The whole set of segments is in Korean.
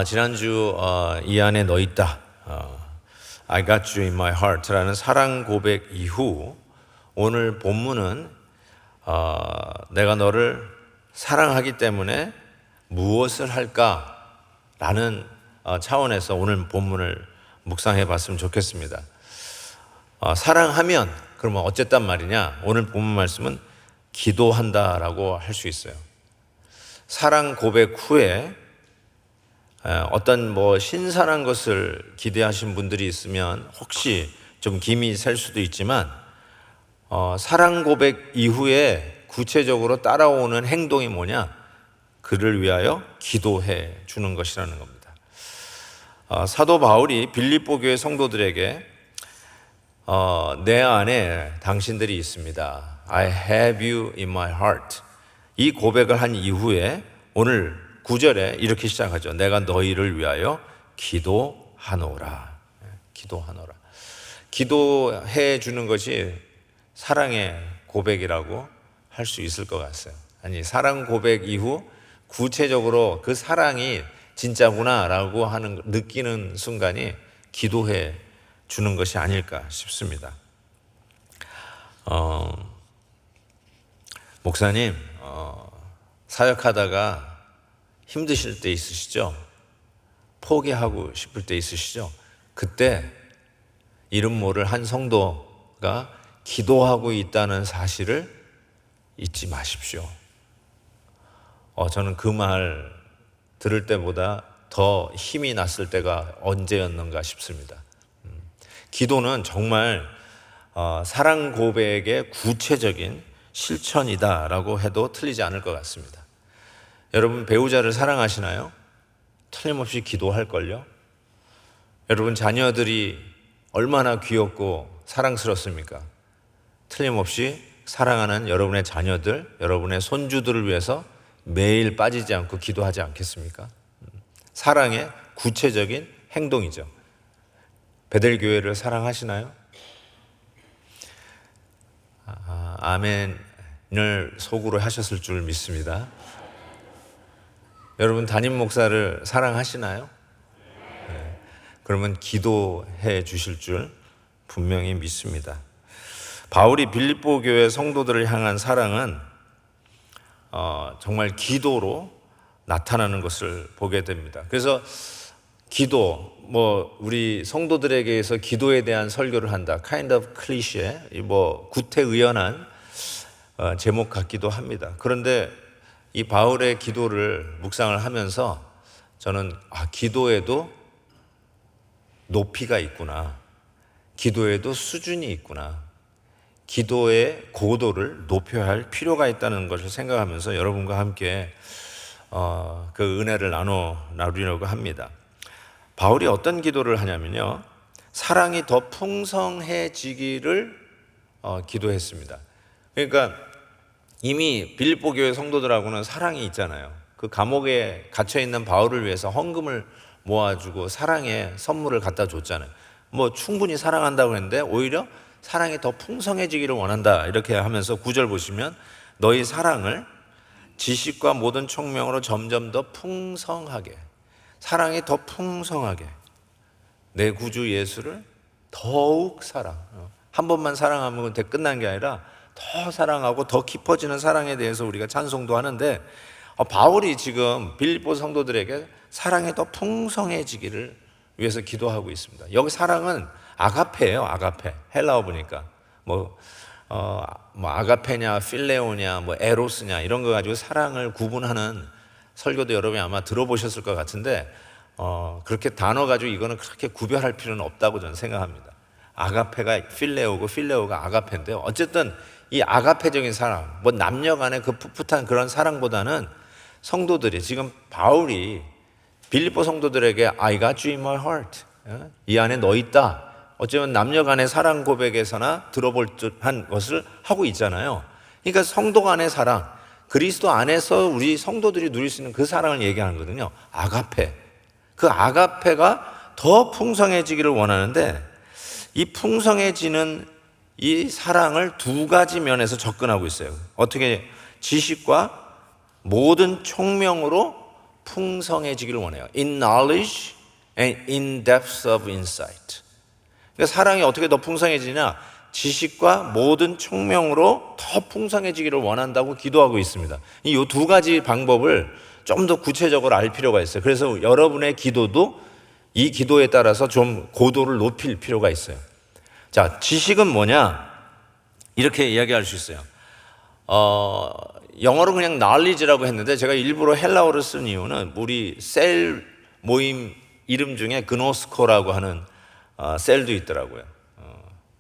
지난주 이 안에 너 있다, I got you in my heart라는 사랑 고백 이후 오늘 본문은 내가 너를 사랑하기 때문에 무엇을 할까라는 차원에서 오늘 본문을 묵상해 봤으면 좋겠습니다. 사랑하면 그러면 어쨌단 말이냐? 오늘 본문 말씀은 기도한다라고 할 수 있어요. 사랑 고백 후에 어떤 신선한 것을 기대하신 분들이 있으면 혹시 좀 김이 셀 수도 있지만 사랑 고백 이후에 구체적으로 따라오는 행동이 뭐냐? 그를 위하여 기도해 주는 것이라는 겁니다. 사도 바울이 빌립보 교회 성도들에게 내 안에 당신들이 있습니다. I have you in my heart. 이 고백을 한 이후에 오늘 9절에 이렇게 시작하죠. 내가 너희를 위하여 기도하노라. 기도하노라. 기도해 주는 것이 사랑의 고백이라고 할 수 있을 것 같아요. 아니, 사랑 고백 이후 구체적으로 그 사랑이 진짜구나라고 느끼는 순간이 기도해 주는 것이 아닐까 싶습니다. 목사님, 사역하다가 힘드실 때 있으시죠? 포기하고 싶을 때 있으시죠? 그때 이름 모를 한 성도가 기도하고 있다는 사실을 잊지 마십시오. 저는 그 말 들을 때보다 더 힘이 났을 때가 언제였는가 싶습니다. 기도는 정말 사랑 고백의 구체적인 실천이다라고 해도 틀리지 않을 것 같습니다. 여러분 배우자를 사랑하시나요? 틀림없이 기도할걸요? 여러분 자녀들이 얼마나 귀엽고 사랑스럽습니까? 틀림없이 사랑하는 여러분의 자녀들, 여러분의 손주들을 위해서 매일 빠지지 않고 기도하지 않겠습니까? 사랑의 구체적인 행동이죠. 베델교회를 사랑하시나요? 아멘을 속으로 하셨을 줄 믿습니다. 여러분 담임 목사를 사랑하시나요? 네. 그러면 기도해 주실 줄 분명히 믿습니다. 바울이 빌립보 교회 성도들을 향한 사랑은 정말 기도로 나타나는 것을 보게 됩니다. 그래서 기도, 우리 성도들에게서 기도에 대한 설교를 한다. kind of cliché, 구태의연한 제목 같기도 합니다. 그런데 이 바울의 기도를 묵상을 하면서 저는 기도에도 높이가 있구나. 기도에도 수준이 있구나. 기도의 고도를 높여야 할 필요가 있다는 것을 생각하면서 여러분과 함께 그 은혜를 나누려고 합니다. 바울이 어떤 기도를 하냐면요, 사랑이 더 풍성해지기를 기도했습니다. 그러니까 이미 빌립보 교회 성도들하고는 사랑이 있잖아요. 그 감옥에 갇혀있는 바울을 위해서 헌금을 모아주고 사랑의 선물을 갖다 줬잖아요. 충분히 사랑한다고 했는데 오히려 사랑이 더 풍성해지기를 원한다 이렇게 하면서 9절 보시면 너희 사랑을 지식과 모든 총명으로 점점 더 풍성하게, 사랑이 더 풍성하게 내 구주 예수를 더욱 한 번만 사랑하면 끝난 게 아니라 더 사랑하고 더 깊어지는 사랑에 대해서 우리가 찬송도 하는데 바울이 지금 빌립보 성도들에게 사랑이 더 풍성해지기를 위해서 기도하고 있습니다. 여기 사랑은 아가페예요. 아가페. 헬라어 보니까 아가페냐 필레오냐 에로스냐 이런 거 가지고 사랑을 구분하는 설교도 여러분이 아마 들어보셨을 것 같은데 그렇게 단어 가지고 이거는 그렇게 구별할 필요는 없다고 저는 생각합니다. 아가페가 필레오고 필레오가 아가페인데요. 어쨌든 이 아가페적인 사랑, 남녀 간의 그 풋풋한 그런 사랑보다는 성도들이 지금 바울이 빌립보 성도들에게 I got you in my heart, 이 안에 너 있다. 어쩌면 남녀 간의 사랑 고백에서나 들어볼 듯한 것을 하고 있잖아요. 그러니까 성도 간의 사랑, 그리스도 안에서 우리 성도들이 누릴 수 있는 그 사랑을 얘기하는 거거든요. 아가페. 그 아가페가 더 풍성해지기를 원하는데 이 풍성해지는 이 사랑을 두 가지 면에서 접근하고 있어요. 어떻게? 지식과 모든 총명으로 풍성해지기를 원해요. In knowledge and in depth of insight. 그러니까 사랑이 어떻게 더 풍성해지냐? 지식과 모든 총명으로 더 풍성해지기를 원한다고 기도하고 있습니다. 이 두 가지 방법을 좀 더 구체적으로 알 필요가 있어요. 그래서 여러분의 기도도 이 기도에 따라서 좀 고도를 높일 필요가 있어요. 자, 지식은 뭐냐? 이렇게 이야기할 수 있어요. 영어로 그냥 knowledge라고 했는데 제가 일부러 헬라어를 쓴 이유는 우리 셀 모임 이름 중에 그노스코라고 하는 셀도 있더라고요.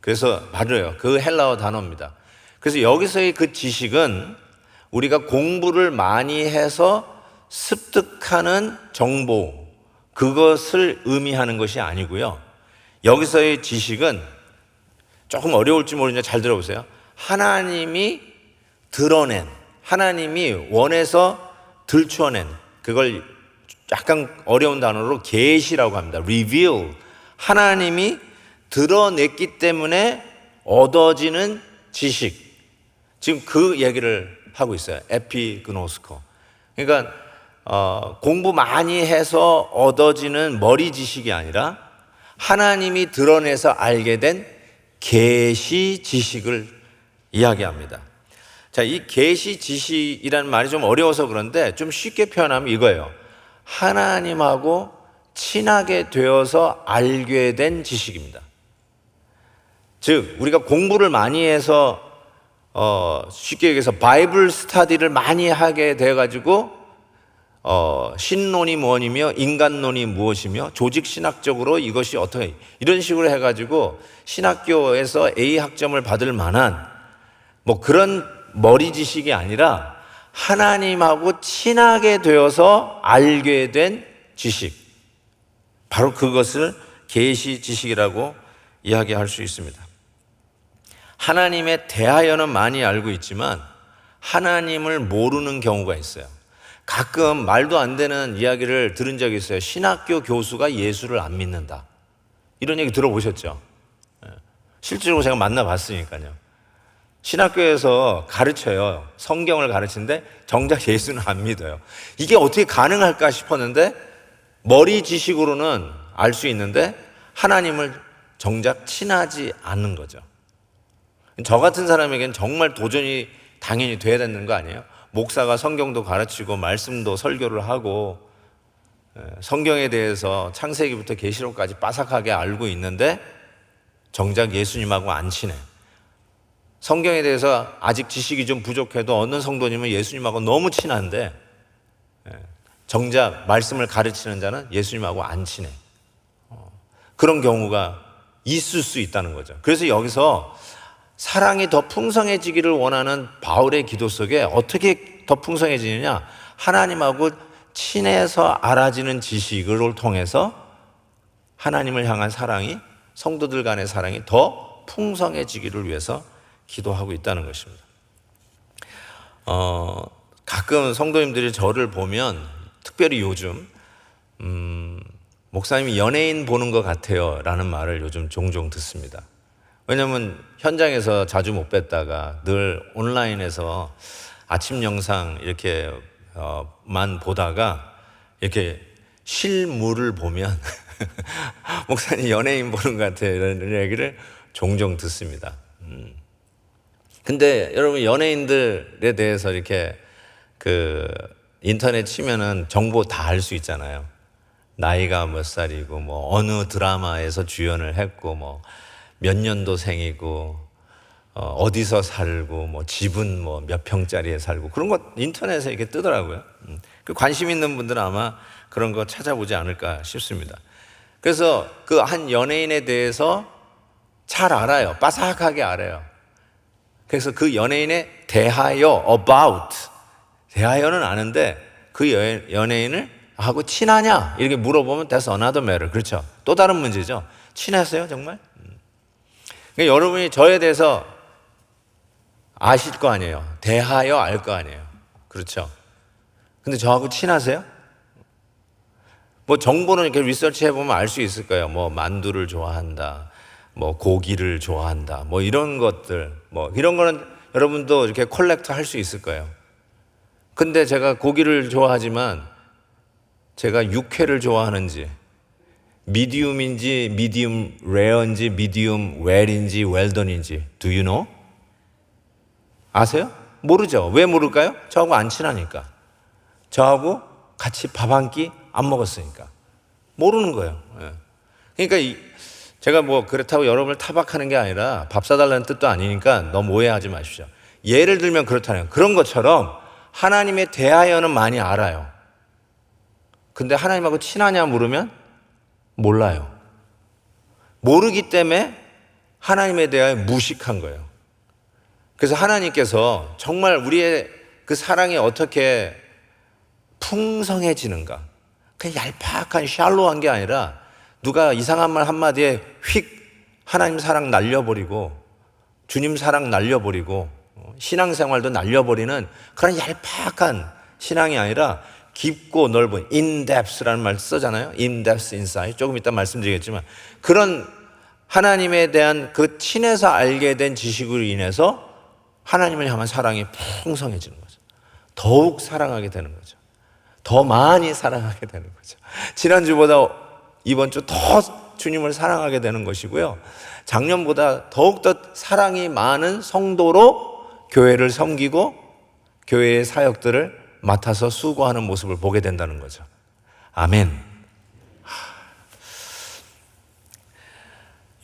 그래서 맞아요. 그 헬라어 단어입니다. 그래서 여기서의 그 지식은 우리가 공부를 많이 해서 습득하는 정보, 그것을 의미하는 것이 아니고요. 여기서의 지식은 조금 어려울지 모르지만 잘 들어보세요. 하나님이 드러낸, 하나님이 원해서 들춰낸, 그걸 약간 어려운 단어로 계시라고 합니다. reveal. 하나님이 드러냈기 때문에 얻어지는 지식. 지금 그 얘기를 하고 있어요. 에피그노스코. 그러니까 공부 많이 해서 얻어지는 머리 지식이 아니라 하나님이 드러내서 알게 된 계시 지식을 이야기합니다. 자, 이 계시 지식이라는 말이 좀 어려워서 그런데 좀 쉽게 표현하면 이거예요. 하나님하고 친하게 되어서 알게 된 지식입니다. 즉 우리가 공부를 많이 해서 쉽게 얘기해서 바이블 스터디를 많이 하게 돼가지고 신론이 무엇이며 인간론이 무엇이며 조직신학적으로 이것이 어떻게 이런 식으로 해가지고 신학교에서 A 학점을 받을 만한 뭐 그런 머리 지식이 아니라 하나님하고 친하게 되어서 알게 된 지식, 바로 그것을 계시 지식이라고 이야기할 수 있습니다. 하나님에 대하여는 많이 알고 있지만 하나님을 모르는 경우가 있어요. 가끔 말도 안 되는 이야기를 들은 적이 있어요. 신학교 교수가 예수를 안 믿는다, 이런 얘기 들어보셨죠? 실제로 제가 만나봤으니까요. 신학교에서 가르쳐요. 성경을 가르치는데 정작 예수는 안 믿어요. 이게 어떻게 가능할까 싶었는데 머리 지식으로는 알 수 있는데 하나님을 정작 친하지 않는 거죠. 저 같은 사람에게는 정말 도전이 당연히 돼야 되는 거 아니에요? 목사가 성경도 가르치고 말씀도 설교를 하고 성경에 대해서 창세기부터 계시록까지 빠삭하게 알고 있는데 정작 예수님하고 안 친해. 성경에 대해서 아직 지식이 좀 부족해도 어느 성도님은 예수님하고 너무 친한데 정작 말씀을 가르치는 자는 예수님하고 안 친해. 그런 경우가 있을 수 있다는 거죠. 그래서 여기서 사랑이 더 풍성해지기를 원하는 바울의 기도 속에 어떻게 더 풍성해지느냐, 하나님하고 친해서 알아지는 지식을 통해서 하나님을 향한 사랑이, 성도들 간의 사랑이 더 풍성해지기를 위해서 기도하고 있다는 것입니다. 가끔 성도님들이 저를 보면, 특별히 요즘 목사님이 연예인 보는 것 같아요 라는 말을 요즘 종종 듣습니다. 왜냐하면 현장에서 자주 못 뵀다가 늘 온라인에서 아침 영상 이렇게 만 보다가 이렇게 실물을 보면 목사님 연예인 보는 것 같아요 이런 얘기를 종종 듣습니다. 근데 여러분, 연예인들에 대해서 이렇게 그 인터넷 치면은 정보 다 알 수 있잖아요. 나이가 몇 살이고 뭐 어느 드라마에서 주연을 했고 뭐 몇 년도생이고 어디서 살고 뭐 집은 뭐 몇 평짜리에 살고 그런 거 인터넷에 이렇게 뜨더라고요. 그 관심 있는 분들은 아마 그런 거 찾아보지 않을까 싶습니다. 그래서 그 한 연예인에 대해서 잘 알아요. 빠삭하게 알아요. 그래서 그 연예인에 대하여, about, 대하여는 아는데 그 연예인을 하고 친하냐 이렇게 물어보면 that's another matter. 그렇죠. 또 다른 문제죠. 친하세요 정말? 그러니까 여러분이 저에 대해서 아실 거 아니에요. 대하여 알 거 아니에요. 그렇죠. 근데 저하고 친하세요? 뭐 정보는 이렇게 리서치 해보면 알 수 있을 거예요. 뭐 만두를 좋아한다, 뭐 고기를 좋아한다, 뭐 이런 것들, 뭐 이런 거는 여러분도 이렇게 콜렉트 할 수 있을 거예요. 근데 제가 고기를 좋아하지만 제가 육회를 좋아하는지, 미디움인지, 미디움 레어인지, 미디움 웰인지, 웰던인지, do you know? 아세요? 모르죠. 왜 모를까요? 저하고 안 친하니까. 저하고 같이 밥 한 끼 안 먹었으니까. 모르는 거예요. 그러니까 제가 뭐 그렇다고 여러분을 타박하는 게 아니라 밥 사달라는 뜻도 아니니까 너무 오해하지 마십시오. 예를 들면 그렇다네요. 그런 것처럼 하나님에 대하여는 많이 알아요. 근데 하나님하고 친하냐 물으면 몰라요. 모르기 때문에 하나님에 대하여 무식한 거예요. 그래서 하나님께서 정말 우리의 그 사랑이 어떻게 풍성해지는가, 그냥 얄팍한 샬로한 게 아니라 누가 이상한 말 한마디에 휙 하나님 사랑 날려버리고 주님 사랑 날려버리고 신앙생활도 날려버리는 그런 얄팍한 신앙이 아니라 깊고 넓은 in-depth라는 말 쓰잖아요. in-depth insight. 조금 이따 말씀드리겠지만 그런 하나님에 대한 그 친해서 알게 된 지식으로 인해서 하나님을 향한 사랑이 풍성해지는 거죠. 더욱 사랑하게 되는 거죠. 더 많이 사랑하게 되는 거죠. 지난주보다 이번 주 더 주님을 사랑하게 되는 것이고요. 작년보다 더욱더 사랑이 많은 성도로 교회를 섬기고 교회의 사역들을 맡아서 수고하는 모습을 보게 된다는 거죠. 아멘.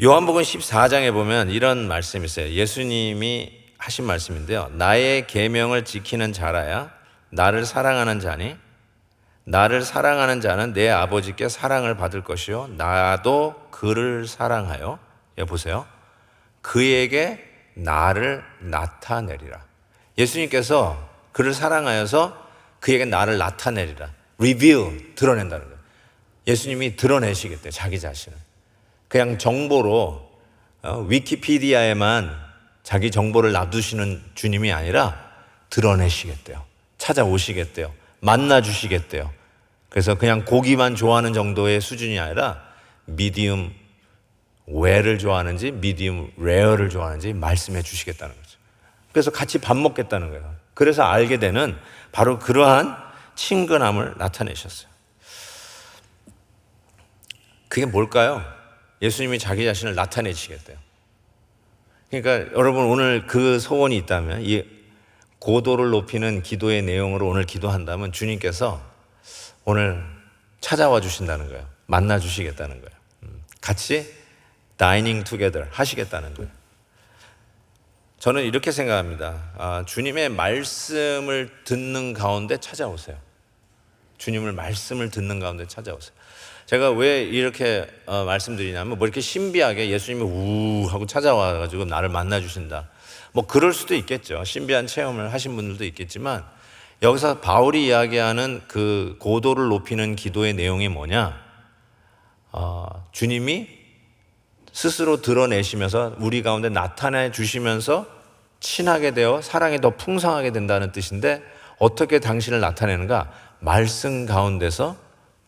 요한복음 14장에 보면 이런 말씀이 있어요. 예수님이 하신 말씀인데요. 나의 계명을 지키는 자라야 나를 사랑하는 자니 나를 사랑하는 자는 내 아버지께 사랑을 받을 것이요 나도 그를 사랑하여 보세요. 그에게 나를 나타내리라. 예수님께서 그를 사랑하여서 그에게 나를 나타내리라. reveal, 드러낸다는 거예요. 예수님이 드러내시겠대요. 자기 자신을. 그냥 정보로 위키피디아에만 자기 정보를 놔두시는 주님이 아니라 드러내시겠대요. 찾아오시겠대요. 만나주시겠대요. 그래서 그냥 고기만 좋아하는 정도의 수준이 아니라 미디움 웰을 좋아하는지 미디움 레어를 좋아하는지 말씀해 주시겠다는 거죠. 그래서 같이 밥 먹겠다는 거예요. 그래서 알게 되는 바로 그러한 친근함을 나타내셨어요. 그게 뭘까요? 예수님이 자기 자신을 나타내시겠대요. 그러니까 여러분 오늘 그 소원이 있다면 이 고도를 높이는 기도의 내용으로 오늘 기도한다면 주님께서 오늘 찾아와 주신다는 거예요. 만나 주시겠다는 거예요. 같이 다이닝 투게더 하시겠다는 거예요. 저는 이렇게 생각합니다. 주님의 말씀을 듣는 가운데 찾아오세요. 주님을 말씀을 듣는 가운데 찾아오세요. 제가 왜 이렇게 말씀드리냐면 뭐 이렇게 신비하게 예수님이 우 하고 찾아와가지고 나를 만나 주신다. 뭐 그럴 수도 있겠죠. 신비한 체험을 하신 분들도 있겠지만 여기서 바울이 이야기하는 그 고도를 높이는 기도의 내용이 뭐냐? 주님이 스스로 드러내시면서 우리 가운데 나타내 주시면서 친하게 되어 사랑이 더 풍성하게 된다는 뜻인데 어떻게 당신을 나타내는가? 말씀 가운데서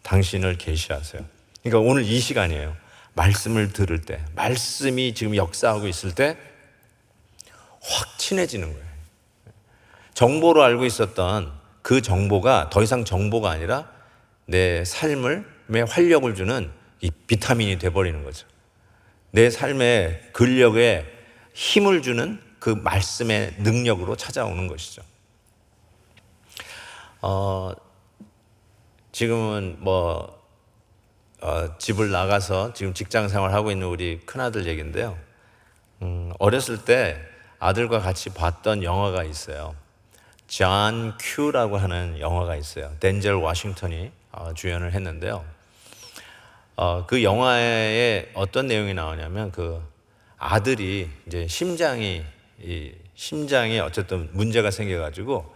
당신을 계시하세요. 그러니까 오늘 이 시간이에요. 말씀을 들을 때, 말씀이 지금 역사하고 있을 때 확 친해지는 거예요. 정보로 알고 있었던 그 정보가 더 이상 정보가 아니라 내 삶에 활력을 주는 이 비타민이 돼버리는 거죠. 내 삶의 근력에 힘을 주는 그 말씀의 능력으로 찾아오는 것이죠. 지금은 집을 나가서 지금 직장 생활하고 있는 우리 큰아들 얘기인데요. 어렸을 때 아들과 같이 봤던 영화가 있어요. 존 큐라고 하는 영화가 있어요. 덴젤 워싱턴이 주연을 했는데요. 그 영화에 어떤 내용이 나오냐면 그 아들이 이제 심장이 어쨌든 문제가 생겨가지고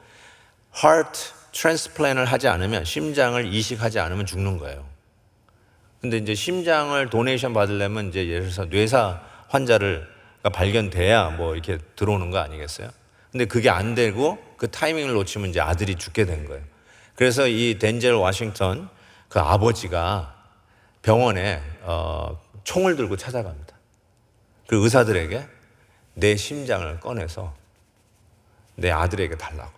heart transplant을 하지 않으면 심장을 이식하지 않으면 죽는 거예요. 근데 이제 심장을 도네이션 받으려면 이제 예를 들어서 뇌사 환자가 발견돼야 뭐 이렇게 들어오는 거 아니겠어요? 근데 그게 안 되고 그 타이밍을 놓치면 이제 아들이 죽게 된 거예요. 그래서 이 덴젤 워싱턴 그 아버지가 병원에 총을 들고 찾아갑니다. 그 의사들에게 내 심장을 꺼내서 내 아들에게 달라고.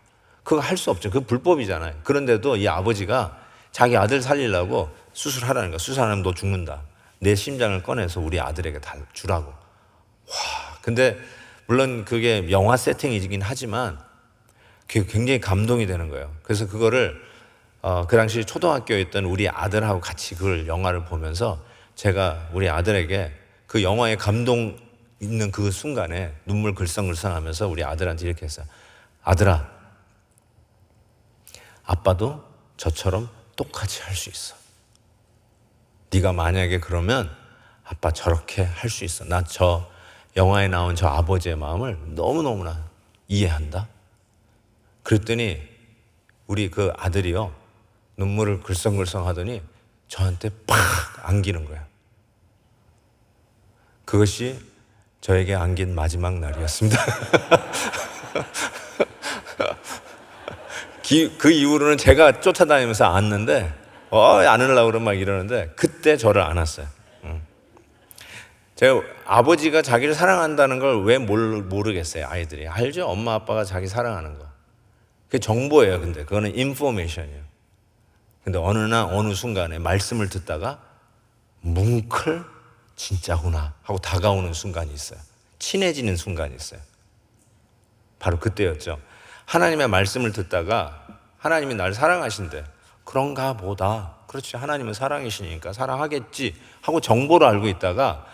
그거 할 수 없죠. 그거 불법이잖아요. 그런데도 이 아버지가 자기 아들 살리려고 수술하라는 거야. 수술 안 하면 너 죽는다. 내 심장을 꺼내서 우리 아들에게 다 주라고. 와, 근데 물론 그게 영화 세팅이긴 하지만 그게 굉장히 감동이 되는 거예요. 그래서 그거를 그 당시 초등학교에 있던 우리 아들하고 같이 그걸 영화를 보면서 제가 우리 아들에게 그 영화의 감동 있는 그 순간에 눈물 글썽글썽하면서 우리 아들한테 이렇게 했어요. 아들아, 아빠도 저처럼 똑같이 할 수 있어. 네가 만약에 그러면 아빠 저렇게 할 수 있어. 나 저 영화에 나온 저 아버지의 마음을 너무너무나 이해한다. 그랬더니 우리 그 아들이요, 눈물을 글썽글썽 하더니 저한테 팍 안기는 거야. 그것이 저에게 안긴 마지막 날이었습니다. 그 이후로는 제가 쫓아다니면서 안는데 안으려고 그러면 막 이러는데 그때 저를 안았어요. 제가 아버지가 자기를 사랑한다는 걸 왜 모르겠어요. 아이들이 알죠. 엄마 아빠가 자기 사랑하는 거. 그게 정보예요. 근데 그거는 인포메이션이에요. 근데 어느 순간에 말씀을 듣다가 뭉클 진짜구나 하고 다가오는 순간이 있어요. 친해지는 순간이 있어요. 바로 그때였죠. 하나님의 말씀을 듣다가 하나님이 나를 사랑하신대. 그런가 보다. 그렇지, 하나님은 사랑이시니까 사랑하겠지 하고 정보를 알고 있다가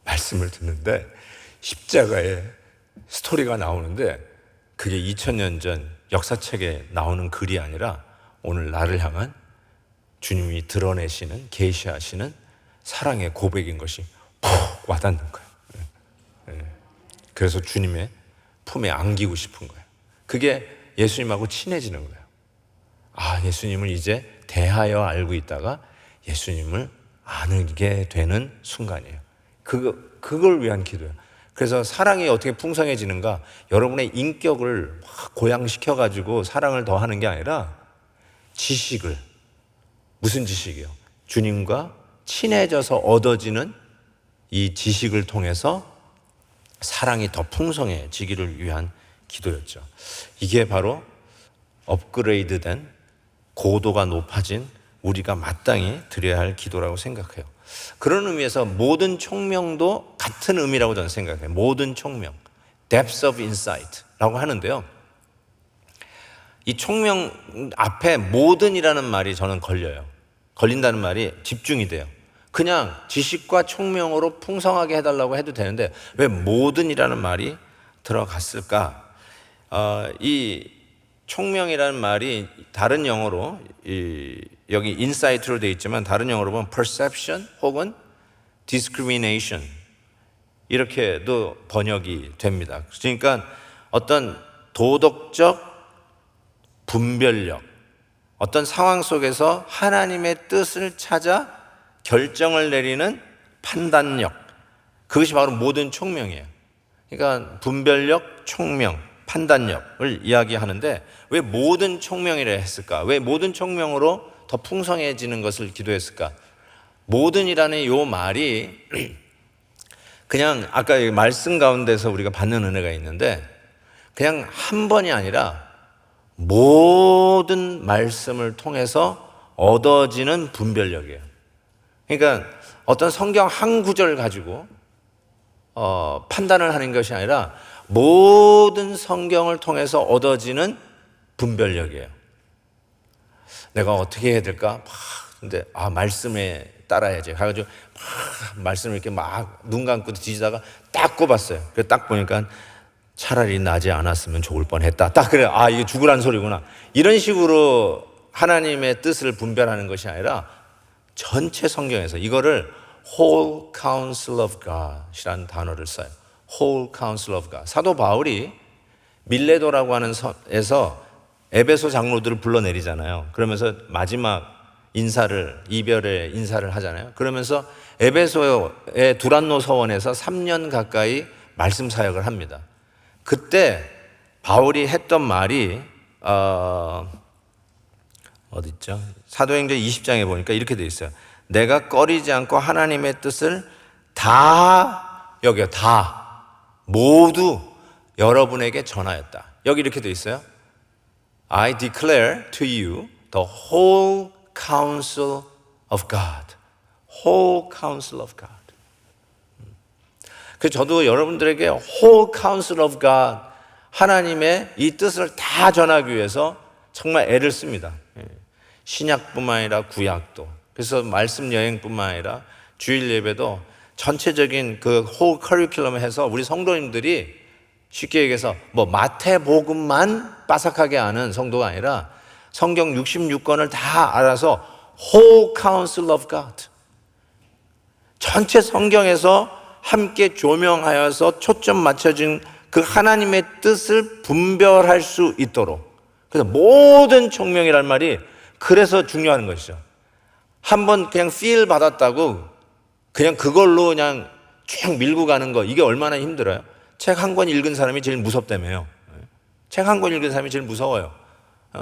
말씀을 듣는데 십자가에 스토리가 나오는데 그게 2000년 전 역사책에 나오는 글이 아니라 오늘 나를 향한 주님이 드러내시는, 계시하시는 사랑의 고백인 것이 푹 와닿는 거예요. 그래서 주님의 품에 안기고 싶은 거예요. 그게 예수님하고 친해지는 거예요. 아, 예수님을 이제 대하여 알고 있다가 예수님을 아게 되는 순간이에요. 그걸 위한 기도예요. 그래서 사랑이 어떻게 풍성해지는가? 여러분의 인격을 막 고양시켜가지고 사랑을 더하는 게 아니라 지식을, 무슨 지식이요? 주님과 친해져서 얻어지는 이 지식을 통해서 사랑이 더 풍성해지기를 위한 기도였죠. 이게 바로 업그레이드된, 고도가 높아진 우리가 마땅히 드려야 할 기도라고 생각해요. 그런 의미에서 모든 총명도 같은 의미라고 저는 생각해요. 모든 총명, depth of insight라고 하는데요. 이 총명 앞에 모든이라는 말이 저는 걸려요. 걸린다는 말이 집중이 돼요. 그냥 지식과 총명으로 풍성하게 해달라고 해도 되는데 왜 모든이라는 말이 들어갔을까? 이 총명이라는 말이 다른 영어로 여기 insight로 되어 있지만 다른 영어로 보면 perception 혹은 discrimination 이렇게도 번역이 됩니다. 그러니까 어떤 도덕적 분별력, 어떤 상황 속에서 하나님의 뜻을 찾아 결정을 내리는 판단력, 그것이 바로 모든 총명이에요. 그러니까 분별력, 총명, 판단력을 이야기하는데 왜 모든 총명이라 했을까? 왜 모든 총명으로 더 풍성해지는 것을 기도했을까? 모든이라는 이 말이 그냥 아까 말씀 가운데서 우리가 받는 은혜가 있는데 그냥 한 번이 아니라 모든 말씀을 통해서 얻어지는 분별력이에요. 그러니까 어떤 성경 한 구절 가지고 판단을 하는 것이 아니라 모든 성경을 통해서 얻어지는 분별력이에요. 내가 어떻게 해야 될까? 근데 말씀에 따라야지. 가가지고 말씀을 이렇게 막 눈 감고 뒤지다가 딱 꼽았어요. 그래서 딱 보니까 차라리 나지 않았으면 좋을 뻔했다. 딱 그래. 이게 죽으란 소리구나. 이런 식으로 하나님의 뜻을 분별하는 것이 아니라 전체 성경에서 이거를 whole counsel of God이라는 단어를 써요. whole counsel of God. 사도 바울이 밀레도라고 하는 섬에서 에베소 장로들을 불러내리잖아요. 그러면서 마지막 인사를, 이별의 인사를 하잖아요. 그러면서 에베소의 두란노 서원에서 3년 가까이 말씀 사역을 합니다. 그때 바울이 했던 말이 어디 있죠? 사도행전 20장에 보니까 이렇게 돼 있어요. 내가 꺼리지 않고 하나님의 뜻을 다 모두 여러분에게 전하였다. 여기 이렇게 돼 있어요. I declare to you the whole counsel of God. whole counsel of God. 그래서 저도 여러분들에게 whole counsel of God, 하나님의 이 뜻을 다 전하기 위해서 정말 애를 씁니다. 신약뿐만 아니라 구약도. 그래서 말씀 여행뿐만 아니라 주일 예배도 전체적인 그 whole curriculum 해서 우리 성도님들이 쉽게 얘기해서 뭐 마태복음만 빠삭하게 아는 성도가 아니라 성경 66권을 다 알아서 whole counsel of God. 전체 성경에서 함께 조명하여서 초점 맞춰진 그 하나님의 뜻을 분별할 수 있도록. 그래서 모든 총명이란 말이 그래서 중요한 것이죠. 한번 그냥 feel 받았다고 그냥 그걸로 그냥 쭉 밀고 가는 거, 이게 얼마나 힘들어요. 책 한 권 읽은 사람이 제일 무섭다며요. 책 한 권 읽은 사람이 제일 무서워요.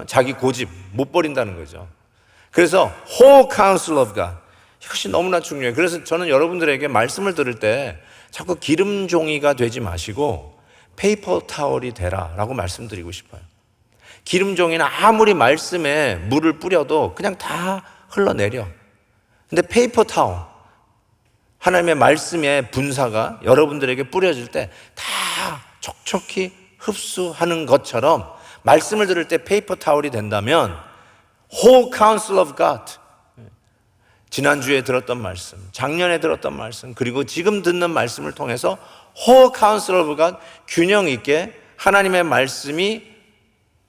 자기 고집 못 버린다는 거죠. 그래서 whole counsel of God, 이것이 너무나 중요해요. 그래서 저는 여러분들에게 말씀을 들을 때 자꾸 기름종이가 되지 마시고 페이퍼 타월이 되라 라고 말씀드리고 싶어요. 기름종이는 아무리 말씀에 물을 뿌려도 그냥 다 흘러내려. 근데 페이퍼 타월, 하나님의 말씀의 분사가 여러분들에게 뿌려질 때 다 촉촉히 흡수하는 것처럼 말씀을 들을 때 페이퍼 타월이 된다면 whole counsel of God, 지난주에 들었던 말씀, 작년에 들었던 말씀, 그리고 지금 듣는 말씀을 통해서 whole counsel of God, 균형 있게 하나님의 말씀이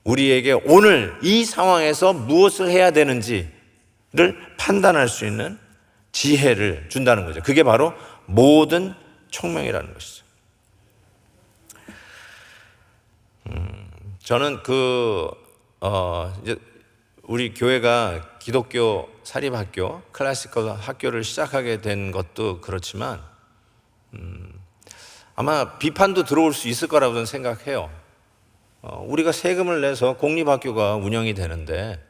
우리에게 오늘 이 상황에서 무엇을 해야 되는지를 판단할 수 있는 지혜를 준다는 거죠. 그게 바로 모든 총명이라는 것이죠. 저는 이제 우리 교회가 기독교 사립학교, 클래시컬 학교를 시작하게 된 것도 그렇지만 아마 비판도 들어올 수 있을 거라고 저는 생각해요. 우리가 세금을 내서 공립학교가 운영이 되는데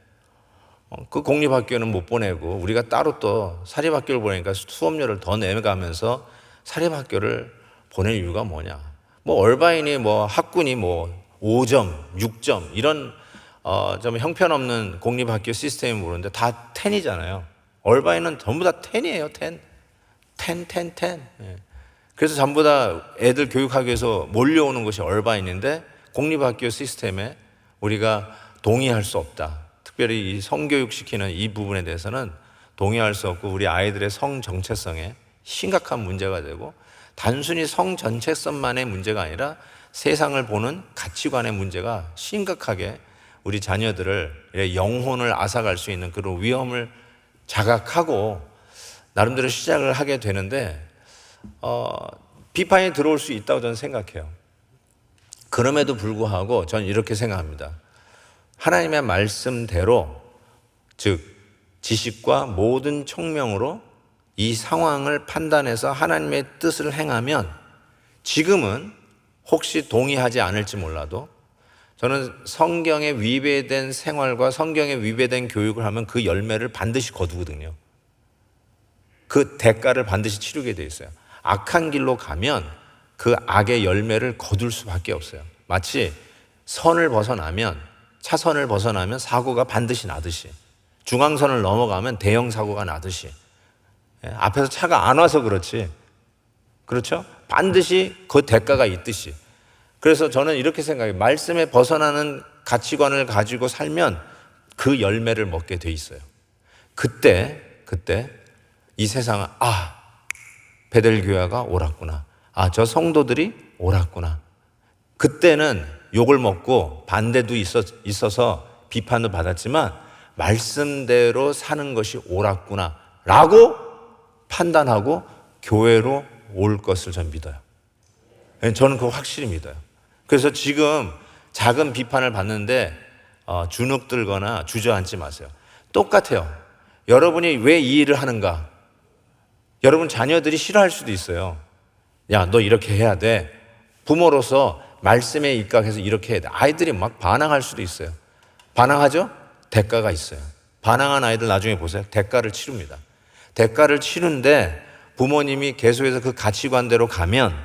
그 공립학교는 못 보내고 우리가 따로 또 사립학교를 보내니까 수업료를 더 내가면서 사립학교를 보낼 이유가 뭐냐. 뭐 얼바인이 뭐 학군이 뭐 5점, 6점 이런 좀 형편없는 공립학교 시스템이 모르는데 다 10이잖아요. 얼바인은 전부 다 10이에요. 10. 그래서 전부 다 애들 교육하기 위해서 몰려오는 것이 얼바인인데 공립학교 시스템에 우리가 동의할 수 없다. 특별히 이 성교육 시키는 이 부분에 대해서는 동의할 수 없고 우리 아이들의 성 정체성에 심각한 문제가 되고 단순히 성 정체성만의 문제가 아니라 세상을 보는 가치관의 문제가 심각하게 우리 자녀들을 영혼을 앗아갈 수 있는 그런 위험을 자각하고 나름대로 시작을 하게 되는데 비판이 들어올 수 있다고 저는 생각해요. 그럼에도 불구하고 저는 이렇게 생각합니다. 하나님의 말씀대로, 즉 지식과 모든 총명으로 이 상황을 판단해서 하나님의 뜻을 행하면 지금은 혹시 동의하지 않을지 몰라도 저는 성경에 위배된 생활과 성경에 위배된 교육을 하면 그 열매를 반드시 거두거든요. 그 대가를 반드시 치르게 돼 있어요. 악한 길로 가면 그 악의 열매를 거둘 수밖에 없어요. 마치 선을 벗어나면, 차선을 벗어나면 사고가 반드시 나듯이, 중앙선을 넘어가면 대형 사고가 나듯이, 앞에서 차가 안 와서 그렇지, 그렇죠? 반드시 그 대가가 있듯이. 그래서 저는 이렇게 생각해요. 말씀에 벗어나는 가치관을 가지고 살면 그 열매를 먹게 돼 있어요. 그때 이 세상은 베델교회가 옳았구나. 저 성도들이 옳았구나. 그때는 욕을 먹고 반대도 있어서 비판도 받았지만 말씀대로 사는 것이 옳았구나 라고 판단하고 교회로 올 것을 저는 믿어요. 저는 그거 확실히 믿어요. 그래서 지금 작은 비판을 받는데 주눅들거나 주저앉지 마세요. 똑같아요. 여러분이 왜 이 일을 하는가? 여러분 자녀들이 싫어할 수도 있어요. 야, 너 이렇게 해야 돼. 부모로서 말씀에 입각해서 이렇게 해야 돼. 아이들이 막 반항할 수도 있어요. 반항하죠? 대가가 있어요. 반항한 아이들 나중에 보세요. 대가를 치릅니다. 대가를 치는데 부모님이 계속해서 그 가치관대로 가면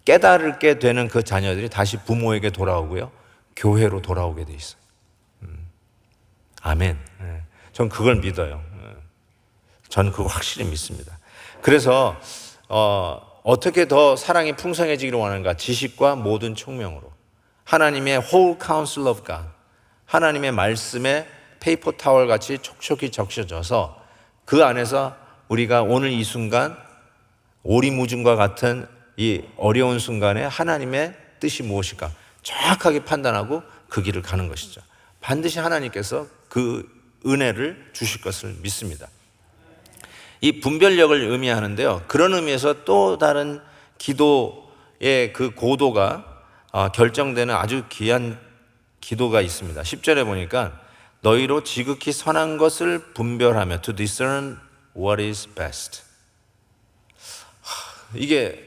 깨달게 되는 그 자녀들이 다시 부모에게 돌아오고요. 교회로 돌아오게 돼 있어요. 아멘. 전 그걸 믿어요. 저는 그거 확실히 믿습니다. 그래서 어떻게 더 사랑이 풍성해지기를 원하는가? 지식과 모든 총명으로 하나님의 whole counsel of God, 하나님의 말씀에 페이퍼 타월 같이 촉촉히 적셔져서 그 안에서 우리가 오늘 이 순간 오리무중과 같은 이 어려운 순간에 하나님의 뜻이 무엇일까 정확하게 판단하고 그 길을 가는 것이죠. 반드시 하나님께서 그 은혜를 주실 것을 믿습니다. 이 분별력을 의미하는데요, 그런 의미에서 또 다른 기도의 그 고도가 결정되는 아주 귀한 기도가 있습니다. 10절에 보니까 너희로 지극히 선한 것을 분별하며 to discern what is best. 이게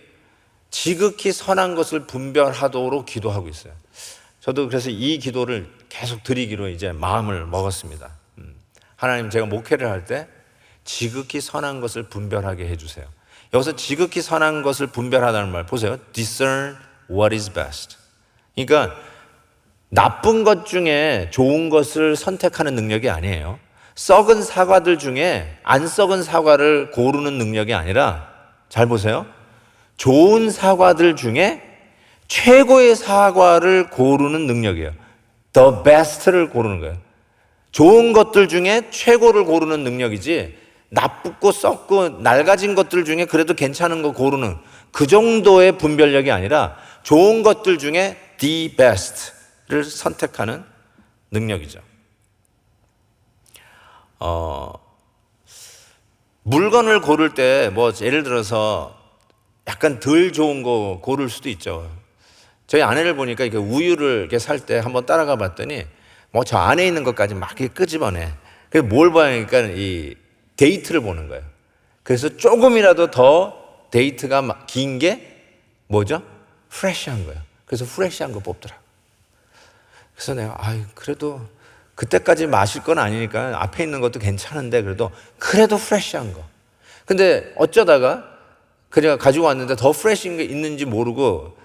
지극히 선한 것을 분별하도록 기도하고 있어요. 저도 그래서 이 기도를 계속 드리기로 이제 마음을 먹었습니다. 하나님, 제가 목회를 할 때 지극히 선한 것을 분별하게 해주세요. 여기서 지극히 선한 것을 분별하다는 말 보세요. discern what is best. 그러니까 나쁜 것 중에 좋은 것을 선택하는 능력이 아니에요. 썩은 사과들 중에 안 썩은 사과를 고르는 능력이 아니라, 잘 보세요, 좋은 사과들 중에 최고의 사과를 고르는 능력이에요. the best를 고르는 거예요. 좋은 것들 중에 최고를 고르는 능력이지, 나쁘고 썩고 낡아진 것들 중에 그래도 괜찮은 거 고르는 그 정도의 분별력이 아니라 좋은 것들 중에 the best를 선택하는 능력이죠. 물건을 고를 때 뭐 예를 들어서 약간 덜 좋은 거 고를 수도 있죠. 저희 아내를 보니까 이렇게 우유를 이렇게 살 때 한번 따라가 봤더니 뭐 저 안에 있는 것까지 막 이렇게 끄집어내. 그래서 뭘 봐야니까 이 데이트를 보는 거예요. 그래서 조금이라도 더 데이트가 긴 게 뭐죠? 프레시한 거예요. 그래서 프레시한 거 뽑더라. 그래서 내가 그래도 그때까지 마실 건 아니니까 앞에 있는 것도 괜찮은데 그래도 프레시한 거. 근데 어쩌다가 그냥 가지고 왔는데 더 프레시한 게 있는지 모르고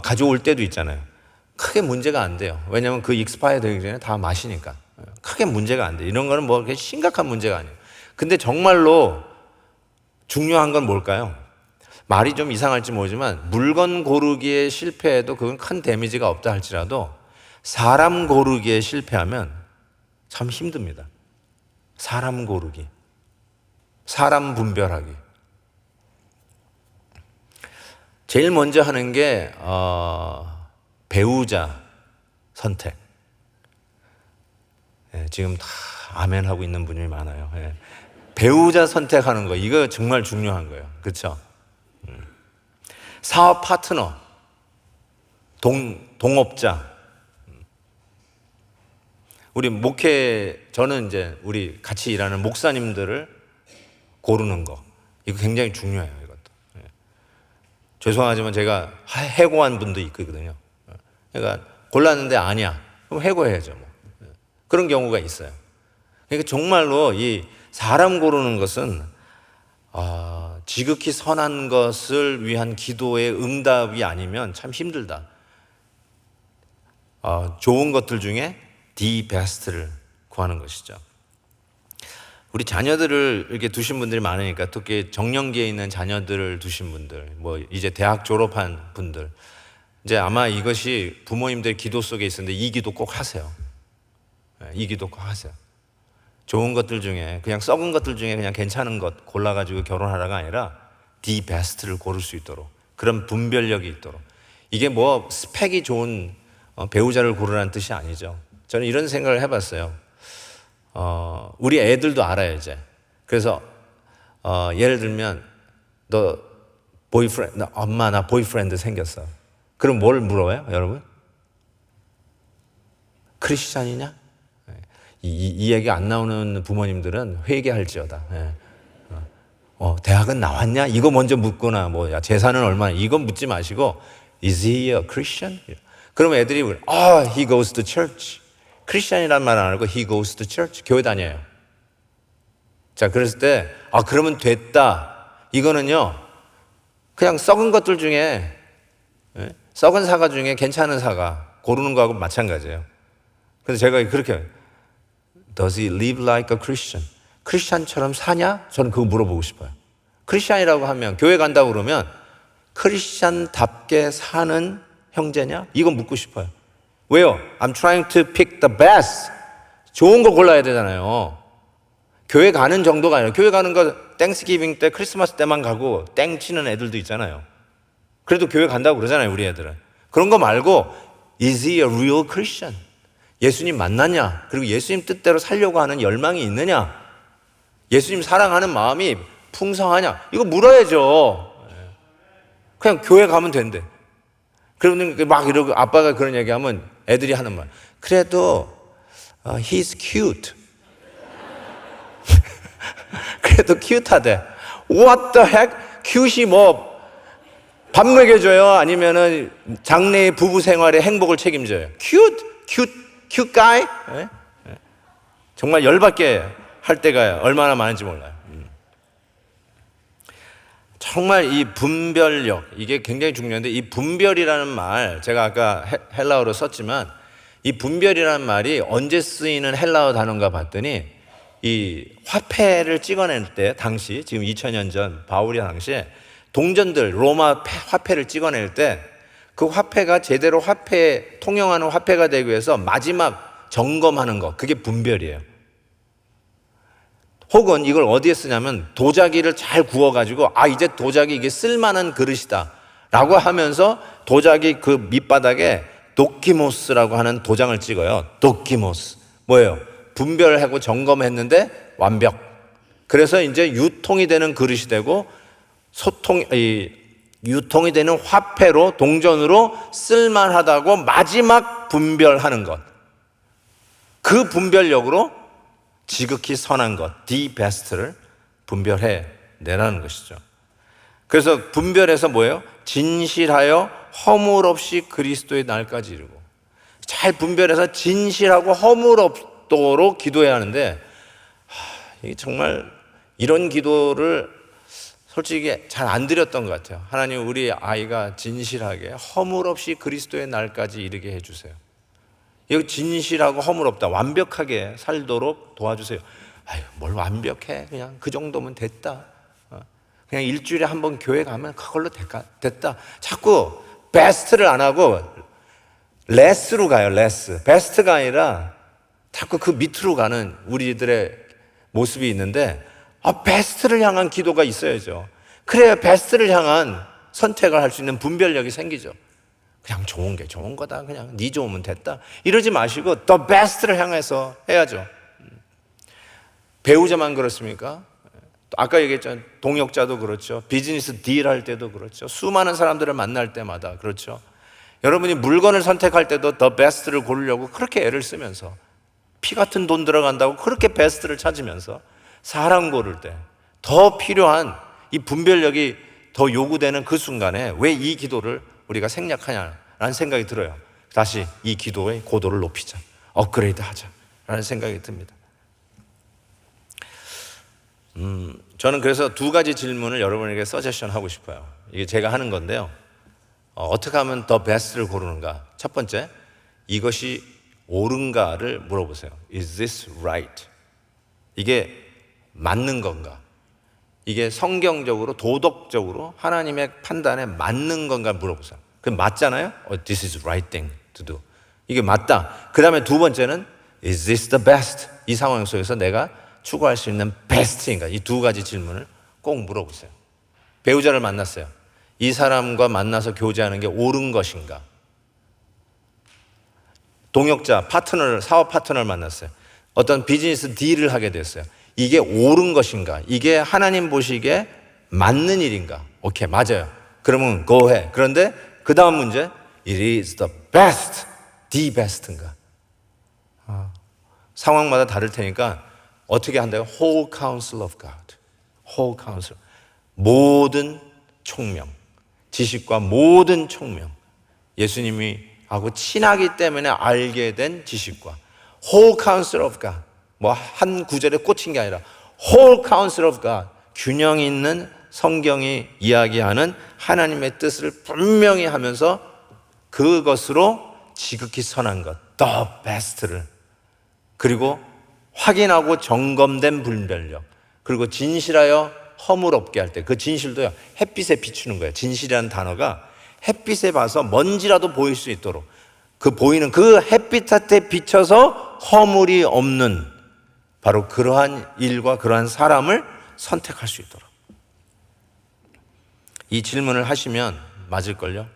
가져올 때도 있잖아요. 크게 문제가 안 돼요. 왜냐하면 그 익스파이어 되기 전에 다 마시니까. 크게 문제가 안 돼요. 이런 거는 뭐 그렇게 심각한 문제가 아니에요. 근데 정말로 중요한 건 뭘까요? 말이 좀 이상할지 모르지만 물건 고르기에 실패해도 그건 큰 데미지가 없다 할지라도 사람 고르기에 실패하면 참 힘듭니다. 사람 고르기, 사람 분별하기. 제일 먼저 하는 게 배우자 선택. 지금 다 아멘 하고 있는 분이 많아요. 배우자 선택하는 거, 이거 정말 중요한 거예요. 그렇죠? 사업 파트너, 동업자. 우리 저는 이제 우리 같이 일하는 목사님들을 고르는 거, 이거 굉장히 중요해요. 이것도. 죄송하지만 제가 해고한 분도 있거든요. 그러니까 골랐는데 아니야, 그럼 해고해야죠. 뭐. 그런 경우가 있어요. 그러니까 정말로 이 사람 고르는 것은 지극히 선한 것을 위한 기도의 응답이 아니면 참 힘들다. 좋은 것들 중에 the best를 구하는 것이죠. 우리 자녀들을 이렇게 두신 분들이 많으니까, 특히 정년기에 있는 자녀들을 두신 분들, 뭐 이제 대학 졸업한 분들, 이제 아마 이것이 부모님들 기도 속에 있었는데 이 기도 꼭 하세요. 이 기도 꼭 하세요. 좋은 것들 중에, 그냥 썩은 것들 중에 그냥 괜찮은 것 골라가지고 결혼하라가 아니라 the best를 고를 수 있도록, 그런 분별력이 있도록. 이게 뭐 스펙이 좋은 배우자를 고르라는 뜻이 아니죠. 저는 이런 생각을 해봤어요. 우리 애들도 알아요, 이제. 그래서 예를 들면 엄마 나 보이프렌드 생겼어. 그럼 뭘 물어봐요, 여러분? 크리스찬이냐? 이 얘기 안 나오는 부모님들은 회개할지어다. 대학은 나왔냐? 이거 먼저 묻거나, 재산은 얼마나? 이건 묻지 마시고, is he a Christian? 그러면 애들이, he goes to church. 크리스찬이란 말 안 하고, he goes to church. 교회 다녀요. 자, 그랬을 때, 그러면 됐다. 이거는요, 그냥 썩은 것들 중에, 썩은 사과 중에 괜찮은 사과 고르는 거하고 마찬가지예요. 그래서 제가 그렇게 Does he live like a Christian? 크리스찬처럼 사냐? 저는 그거 물어보고 싶어요. 크리스찬이라고 하면 교회 간다고 그러면 크리스찬답게 사는 형제냐? 이거 묻고 싶어요. 왜요? I'm trying to pick the best. 좋은 거 골라야 되잖아요. 교회 가는 정도가 아니라 교회 가는 거 땡스기빙 때 크리스마스 때만 가고 땡 치는 애들도 있잖아요. 그래도 교회 간다고 그러잖아요, 우리 애들은. 그런 거 말고 Is he a real Christian? 예수님 만났냐? 그리고 예수님 뜻대로 살려고 하는 열망이 있느냐? 예수님 사랑하는 마음이 풍성하냐? 이거 물어야죠. 그냥 교회 가면 된대. 그러면 막 이러고 아빠가 그런 얘기하면 애들이 하는 말. 그래도 he's cute. 그래도 큐트하대. What the heck? 큐시 뭐 밥 먹여줘요? 아니면은 장래의 부부 생활의 행복을 책임져요? cute guy? 네? 정말 열받게 할 때가 얼마나 많은지 몰라요. 정말 이 분별력, 이게 굉장히 중요한데 이 분별이라는 말, 제가 아까 헬라어로 썼지만 이 분별이라는 말이 언제 쓰이는 헬라어 단어인가 봤더니 이 화폐를 찍어낼 때 당시, 지금 2000년 전 바울이 당시에 동전들, 로마 화폐를 찍어낼 때 그 화폐가 제대로 통용하는 화폐가 되기 위해서 마지막 점검하는 거, 그게 분별이에요. 혹은 이걸 어디에 쓰냐면 도자기를 잘 구워가지고 이제 도자기 이게 쓸만한 그릇이다 라고 하면서 도자기 그 밑바닥에 도키모스라고 하는 도장을 찍어요. 도키모스. 뭐예요? 분별하고 점검했는데 완벽. 그래서 이제 유통이 되는 그릇이 되고 유통이 되는 화폐로 동전으로 쓸만하다고 마지막 분별하는 것. 그 분별력으로 지극히 선한 것, the best를 분별해 내라는 것이죠. 그래서 분별해서 뭐예요? 진실하여 허물 없이 그리스도의 날까지 이르고. 잘 분별해서 진실하고 허물 없도록 기도해야 하는데 이게 정말 이런 기도를 솔직히 잘 안 드렸던 것 같아요. 하나님, 우리 아이가 진실하게 허물 없이 그리스도의 날까지 이르게 해주세요. 이거 진실하고 허물 없다, 완벽하게 살도록 도와주세요. 뭘 완벽해? 그냥 그 정도면 됐다. 그냥 일주일에 한 번 교회 가면 그걸로 됐다. 자꾸 베스트를 안 하고 레스로 가요. 레스. 베스트가 아니라 자꾸 그 밑으로 가는 우리들의 모습이 있는데 베스트를 향한 기도가 있어야죠. 그래야 베스트를 향한 선택을 할 수 있는 분별력이 생기죠. 그냥 좋은 게 좋은 거다, 그냥 네 좋으면 됐다 이러지 마시고 더 베스트를 향해서 해야죠. 배우자만 그렇습니까? 아까 얘기했잖아요. 동역자도 그렇죠. 비즈니스 딜 할 때도 그렇죠. 수많은 사람들을 만날 때마다 그렇죠. 여러분이 물건을 선택할 때도 더 베스트를 고르려고 그렇게 애를 쓰면서 피 같은 돈 들어간다고 그렇게 베스트를 찾으면서 사람 고를 때 더 필요한 이 분별력이 더 요구되는 그 순간에 왜 이 기도를 우리가 생략하냐라는 생각이 들어요. 다시 이 기도의 고도를 높이자, 업그레이드 하자라는 생각이 듭니다. 저는 그래서 두 가지 질문을 여러분에게 서제션 하고 싶어요. 이게 제가 하는 건데요. 어떻게 하면 더 베스트를 고르는가? 첫 번째, 이것이 옳은가를 물어보세요. Is this right? 이게 맞는 건가? 이게 성경적으로, 도덕적으로 하나님의 판단에 맞는 건가 물어보세요. 그럼 맞잖아요? This is the right thing to do. 이게 맞다. 그 다음에 두 번째는 Is this the best? 이 상황 속에서 내가 추구할 수 있는 베스트인가? 이 두 가지 질문을 꼭 물어보세요. 배우자를 만났어요. 이 사람과 만나서 교제하는 게 옳은 것인가? 동역자, 사업 파트너를 만났어요. 어떤 비즈니스 딜을 하게 됐어요. 이게 옳은 것인가? 이게 하나님 보시기에 맞는 일인가? 오케이, 맞아요. 그러면 go 해. 그런데 그 다음 문제, it is the best, the best인가? 상황마다 다를 테니까 어떻게 한다요? whole counsel of God. whole counsel. 모든 총명. 지식과 모든 총명. 예수님이 하고 친하기 때문에 알게 된 지식과 whole counsel of God. 뭐 한 구절에 꽂힌 게 아니라 whole counsel of God. 균형 있는 성경이 이야기하는 하나님의 뜻을 분명히 하면서 그것으로 지극히 선한 것, the best를, 그리고 확인하고 점검된 분별력, 그리고 진실하여 허물 없게 할 때, 그 진실도요, 햇빛에 비추는 거예요. 진실이라는 단어가 햇빛에 봐서 먼지라도 보일 수 있도록, 그 보이는 그 햇빛한테 비춰서 허물이 없는 바로 그러한 일과 그러한 사람을 선택할 수 있도록. 이 질문을 하시면 맞을걸요?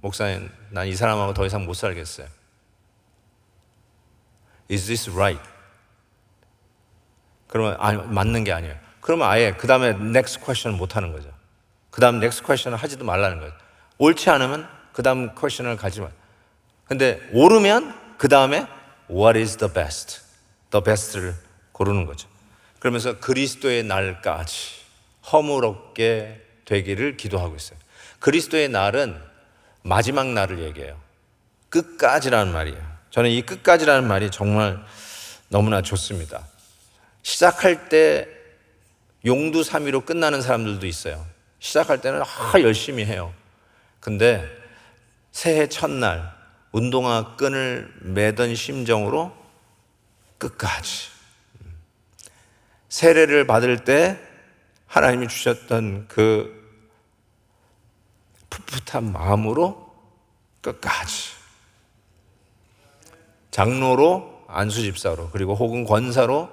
목사님, 난 이 사람하고 더 이상 못 살겠어요. Is this right? 그러면 맞는 게 아니에요. 그러면 아예 그 다음에 next question을 못 하는 거죠. 그 다음 next question을 하지도 말라는 거죠. 옳지 않으면 그 다음 question을 가지 마. 근데 옳으면 그 다음에 what is the best? the best를 고르는 거죠. 그러면서 그리스도의 날까지 허물 없게 되기를 기도하고 있어요. 그리스도의 날은 마지막 날을 얘기해요. 끝까지라는 말이에요. 저는 이 끝까지라는 말이 정말 너무나 좋습니다. 시작할 때 용두사미로 끝나는 사람들도 있어요. 시작할 때는 열심히 해요. 근데 새해 첫날 운동화 끈을 매던 심정으로 끝까지, 세례를 받을 때 하나님이 주셨던 그 풋풋한 마음으로 끝까지, 장로로, 안수집사로, 그리고 혹은 권사로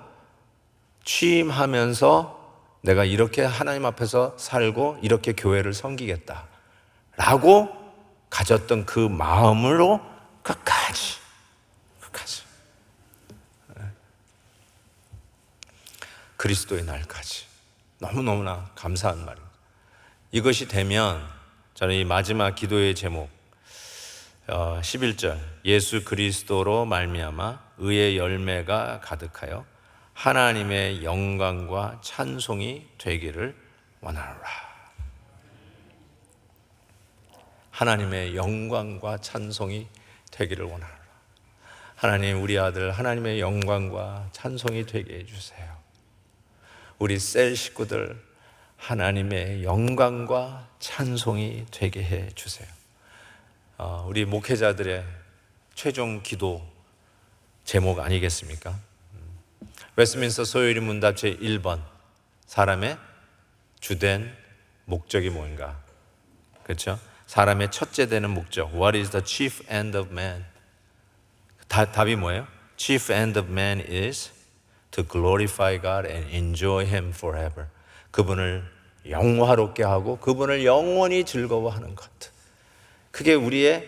취임하면서 내가 이렇게 하나님 앞에서 살고 이렇게 교회를 섬기겠다 라고 가졌던 그 마음으로 끝까지 그리스도의 날까지. 너무너무나 감사한 말입니다. 이것이 되면 저는 이 마지막 기도의 제목 11절, 예수 그리스도로 말미암아 의의 열매가 가득하여 하나님의 영광과 찬송이 되기를 원하노라. 하나님의 영광과 찬송이 되기를 원하노라. 하나님, 우리 아들 하나님의 영광과 찬송이 되게 해주세요. 우리 셀 식구들 하나님의 영광과 찬송이 되게 해주세요. 우리 목회자들의 최종 기도 제목 아니겠습니까? 웨스트민스터 소요리 문답 제1번, 사람의 주된 목적이 뭔가? 그렇죠? 사람의 첫째 되는 목적, What is the chief end of man? 답이 뭐예요? Chief end of man is to glorify God and enjoy Him forever. 그분을 영화롭게 하고 그분을 영원히 즐거워하는 것. 그게 우리의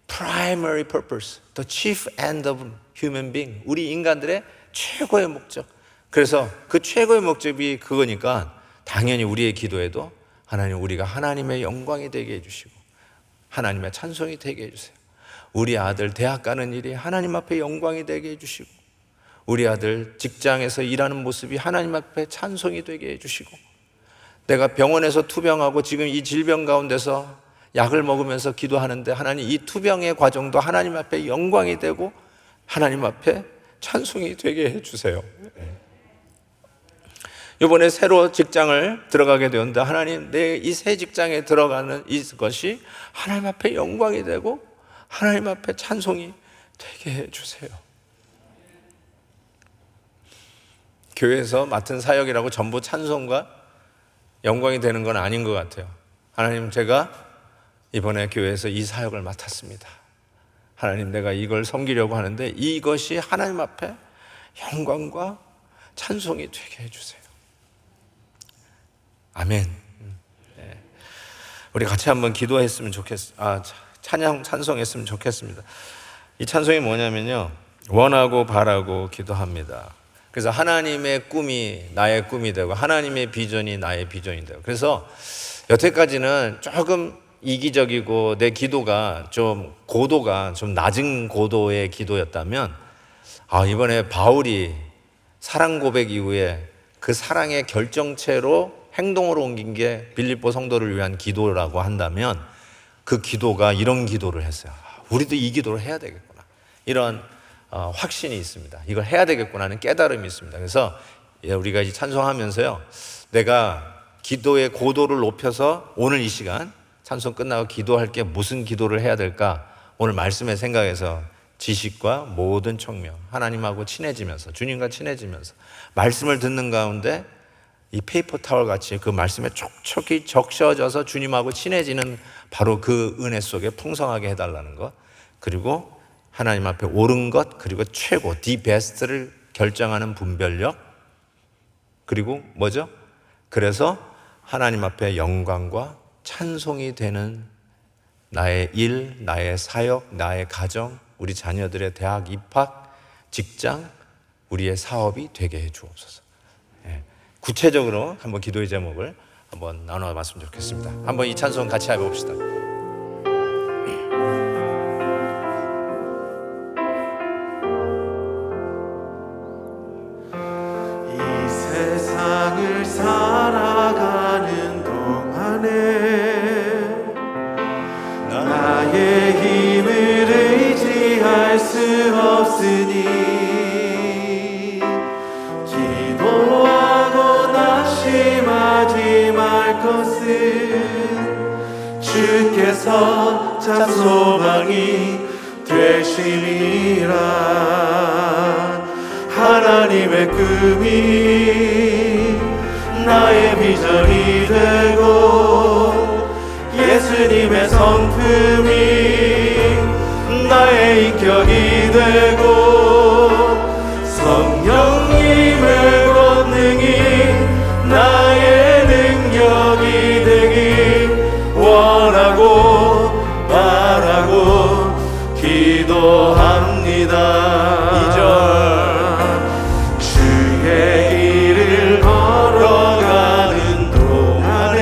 primary purpose, the chief end of human being. 우리 인간들의 최고의 목적. 그래서 그 최고의 목적이 그거니까 당연히 우리의 기도에도 하나님, 우리가 하나님의 영광이 되게 해주시고 하나님의 찬송이 되게 해주세요. 우리 아들 대학 가는 일이 하나님 앞에 영광이 되게 해주시고 우리 아들 직장에서 일하는 모습이 하나님 앞에 찬송이 되게 해주시고 내가 병원에서 투병하고 지금 이 질병 가운데서 약을 먹으면서 기도하는데 하나님, 이 투병의 과정도 하나님 앞에 영광이 되고 하나님 앞에 찬송이 되게 해주세요. 이번에 새로 직장을 들어가게 되었는데 하나님, 내 이 새 직장에 들어가는 이것이 하나님 앞에 영광이 되고 하나님 앞에 찬송이 되게 해주세요. 교회에서 맡은 사역이라고 전부 찬송과 영광이 되는 건 아닌 것 같아요. 하나님, 제가 이번에 교회에서 이 사역을 맡았습니다. 하나님, 내가 이걸 섬기려고 하는데 이것이 하나님 앞에 영광과 찬송이 되게 해주세요. 아멘. 네. 우리 같이 한번 기도했으면 찬송했으면 좋겠습니다. 이 찬송이 뭐냐면요, 원하고 바라고 기도합니다. 그래서 하나님의 꿈이 나의 꿈이 되고 하나님의 비전이 나의 비전이 되고, 그래서 여태까지는 조금 이기적이고 내 기도가 좀 고도가 좀 낮은 고도의 기도였다면 이번에 바울이 사랑 고백 이후에 그 사랑의 결정체로 행동으로 옮긴 게 빌립보 성도를 위한 기도라고 한다면 그 기도가 이런 기도를 했어요. 우리도 이 기도를 해야 되겠구나, 이런 확신이 있습니다. 이걸 해야 되겠구나 하는 깨달음이 있습니다. 그래서 우리가 이 찬송하면서요, 내가 기도의 고도를 높여서 오늘 이 시간 찬송 끝나고 기도할 게 무슨 기도를 해야 될까? 오늘 말씀의 생각에서 지식과 모든 청명, 하나님하고 친해지면서, 주님과 친해지면서 말씀을 듣는 가운데 이 페이퍼 타월 같이 그 말씀에 촉촉히 적셔져서 주님하고 친해지는 바로 그 은혜 속에 풍성하게 해달라는 것, 그리고 하나님 앞에 옳은 것, 그리고 최고, 디 베스트를 결정하는 분별력, 그리고 뭐죠? 그래서 하나님 앞에 영광과 찬송이 되는 나의 일, 나의 사역, 나의 가정, 우리 자녀들의 대학 입학, 직장, 우리의 사업이 되게 해 주옵소서. 구체적으로 한번 기도의 제목을 한번 나눠봤으면 좋겠습니다. 한번 이 찬송 같이 해봅시다. 이 세상을 살아가는 동안에 나의 힘을 의지할 수 없으니 기도하고 낙심하지 말 것은 주께서 참 소망이 되시리라. 하나님의 꿈이 나의 비전이 되고 예수님의 성품이 나의 인격이 되고 성령님의 권능이 나의 능력이 되기 원하고 바라고 기도합니다. 2절 주의 길을 걸어가는 동안에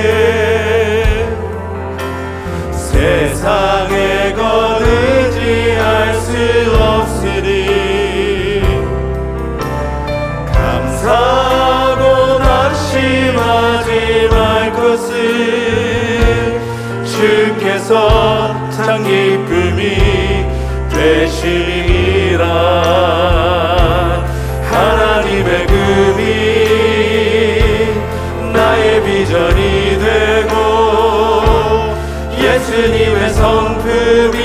세상의 것 의지할 수 없으니 감사하고 낙심하지 말 것을 주께서 참 기쁨이 되시리라. 하나님의 금이 나의 비전이 되고 예수님의 성품이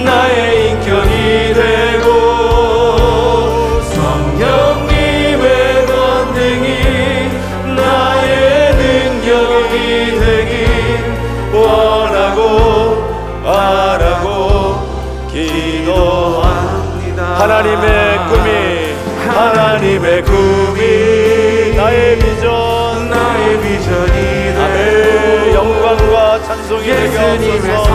나의 인격이 되고 성령님의 권능이 나의 능력이 되기 원하고 바라고 기도합니다. 하나님의 꿈이 나의 비전이 되고 영광과 찬송이 되게 하옵소서.